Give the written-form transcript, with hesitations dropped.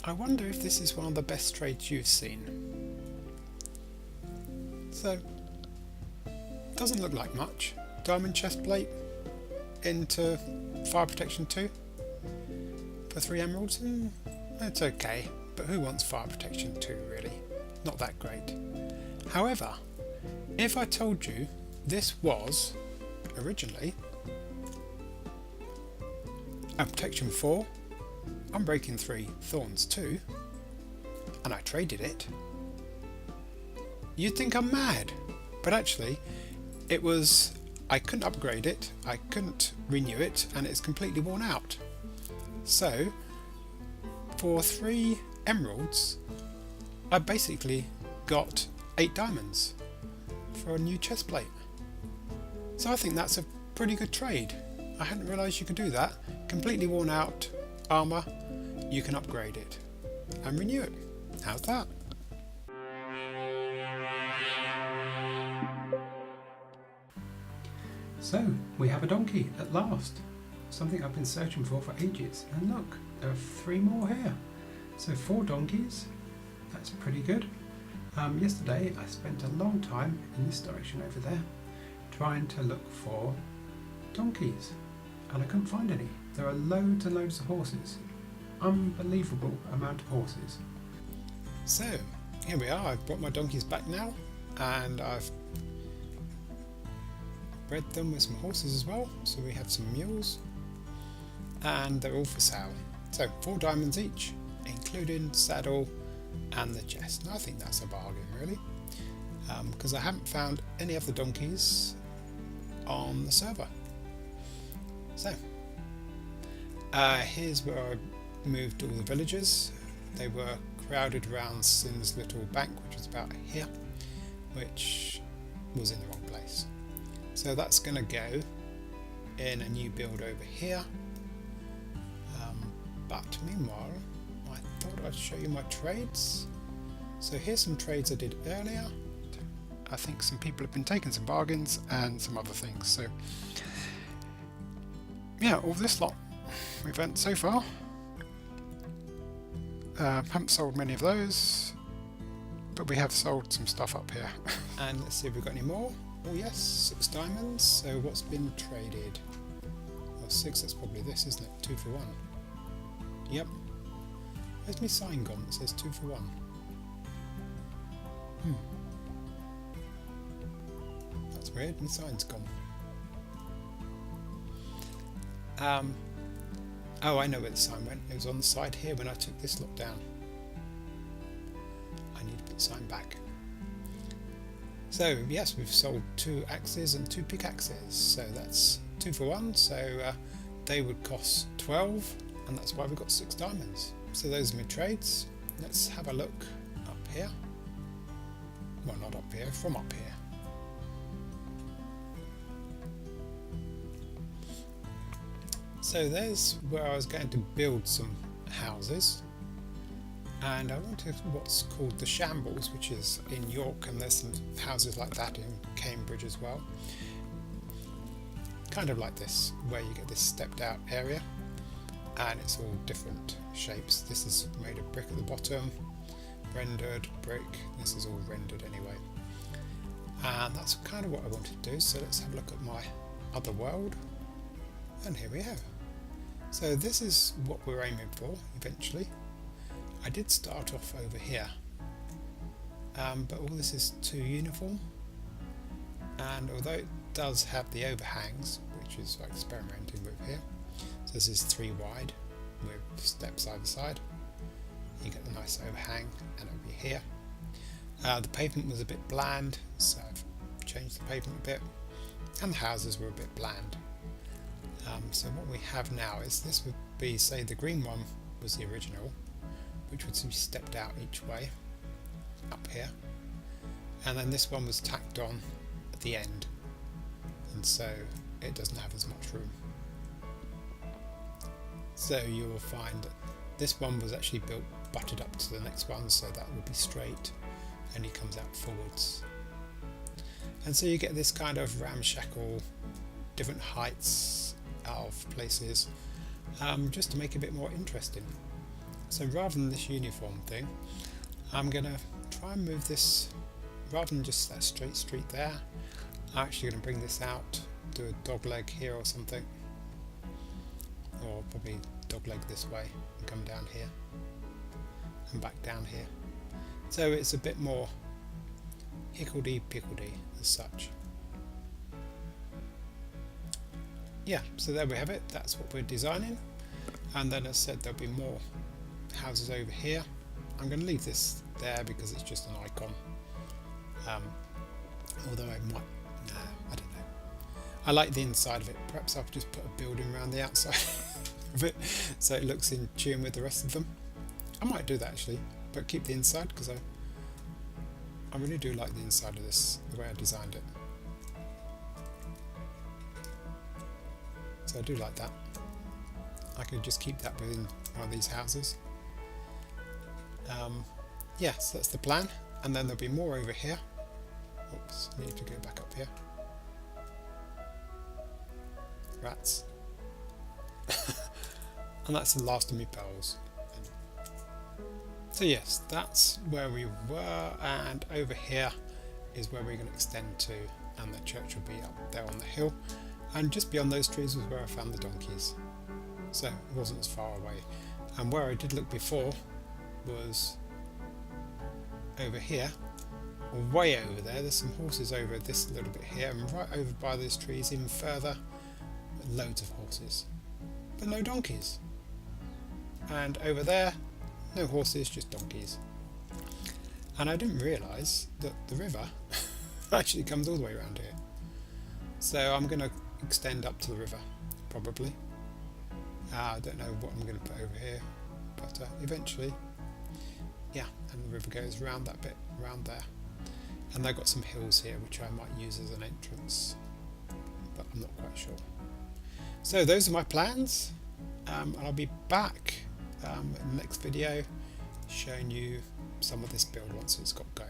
I wonder if this is one of the best trades you've seen. So, doesn't look like much. Diamond chest plate into fire protection 2 for 3 emeralds. It's okay, but who wants fire protection 2 really? Not that great. However, if I told you this was originally a protection 4, unbreaking 3, thorns 2, and I traded it, you'd think I'm mad. But actually, it was, I couldn't upgrade it, I couldn't renew it, and it's completely worn out. So, for 3 emeralds, I basically got 8 diamonds for a new chest plate. So I think that's a pretty good trade. I hadn't realised you could do that. Completely worn out armour, you can upgrade it and renew it. How's that? So, we have a donkey at last. Something I've been searching for ages. And look, there are 3 more here. So 4 donkeys, that's pretty good. Yesterday I spent a long time in this direction over there trying to look for donkeys, and I couldn't find any. There are loads and loads of horses. Unbelievable amount of horses. So, here we are. I've brought my donkeys back now, and I've bred them with some horses as well. So we have some mules, and they're all for sale. So 4 diamonds each, including saddle and the chest. And I think that's a bargain really, because I haven't found any of the donkeys on the server. So here's where I moved all the villagers. They were crowded around Sin's little bank, which was about here, which was in the wrong place. So that's going to go in a new build over here. But meanwhile, I thought I'd show you my trades. So here's some trades I did earlier. I think some people have been taking some bargains and some other things. So yeah, all this lot we've earned so far. Haven't sold many of those, but we have sold some stuff up here. And let's see if we've got any more. Oh yes, 6 diamonds. So what's been traded? Well, 6, that's probably this, isn't it? 2 for 1. Yep. Where's my sign gone that says 2 for 1? That's weird, my sign's gone. Oh, I know where the sign went. It was on the side here when I took this lot down. I need to put the sign back. So yes, we've sold 2 axes and 2 pickaxes. So that's 2 for 1. So they would cost 12, and that's why we got 6 diamonds. So those are my trades. Let's have a look up here. Well, not up here, from up here. So there's where I was going to build some houses, and I wanted what's called the shambles, which is in York, and there's some houses like that in Cambridge as well. Kind of like this, where you get this stepped out area, and it's all different shapes. This is made of brick at the bottom, rendered brick. This is all rendered anyway, and that's kind of what I wanted to do. So let's have a look at my other world, and here we have. So this is what we're aiming for eventually. I did start off over here, but all this is too uniform, and although it does have the overhangs, which is I'm experimenting with here, so this is 3 wide with steps either side, you get the nice overhang, and over here the pavement was a bit bland, so I've changed the pavement a bit, and the houses were a bit bland. So what we have now is, this would be, say the green one was the original, which would be stepped out each way up here, and then this one was tacked on at the end, and so it doesn't have as much room. So you will find that this one was actually built butted up to the next one, so that will be straight and he comes out forwards, and so you get this kind of ramshackle, different heights of places, just to make it a bit more interesting. So rather than this uniform thing, I'm going to try and move this, rather than just that straight street there, I'm actually going to bring this out, do a dog leg here or something, or probably dog leg this way and come down here and back down here. So it's a bit more higgledy-piggledy as such. Yeah, so there we have it, that's what we're designing. And then as I said, there'll be more houses over here. I'm going to leave this there because it's just an icon. Although I might, I don't know. I like the inside of it. Perhaps I'll just put a building around the outside of it so it looks in tune with the rest of them. I might do that actually, but keep the inside because I really do like the inside of this, the way I designed it. So I do like that. I could just keep that within one of these houses. Yeah, so that's the plan, and then there'll be more over here. Oops, I need to go back up here. Rats. And that's the last of my pearls. So yes, that's where we were, and over here is where we're going to extend to, and the church will be up there on the hill, and just beyond those trees was where I found the donkeys. So it wasn't as far away. And where I did look before was over here, or way over there. There's some horses over this little bit here, and right over by those trees even further, loads of horses, but no donkeys. And over there, no horses, just donkeys. And I didn't realise that the river actually comes all the way around here. So I'm going to extend up to the river, probably. I don't know what I'm going to put over here, but eventually, yeah, and the river goes around that bit, around there. And they've got some hills here which I might use as an entrance, but I'm not quite sure. So those are my plans, and I'll be back in the next video showing you some of this build once it's got going.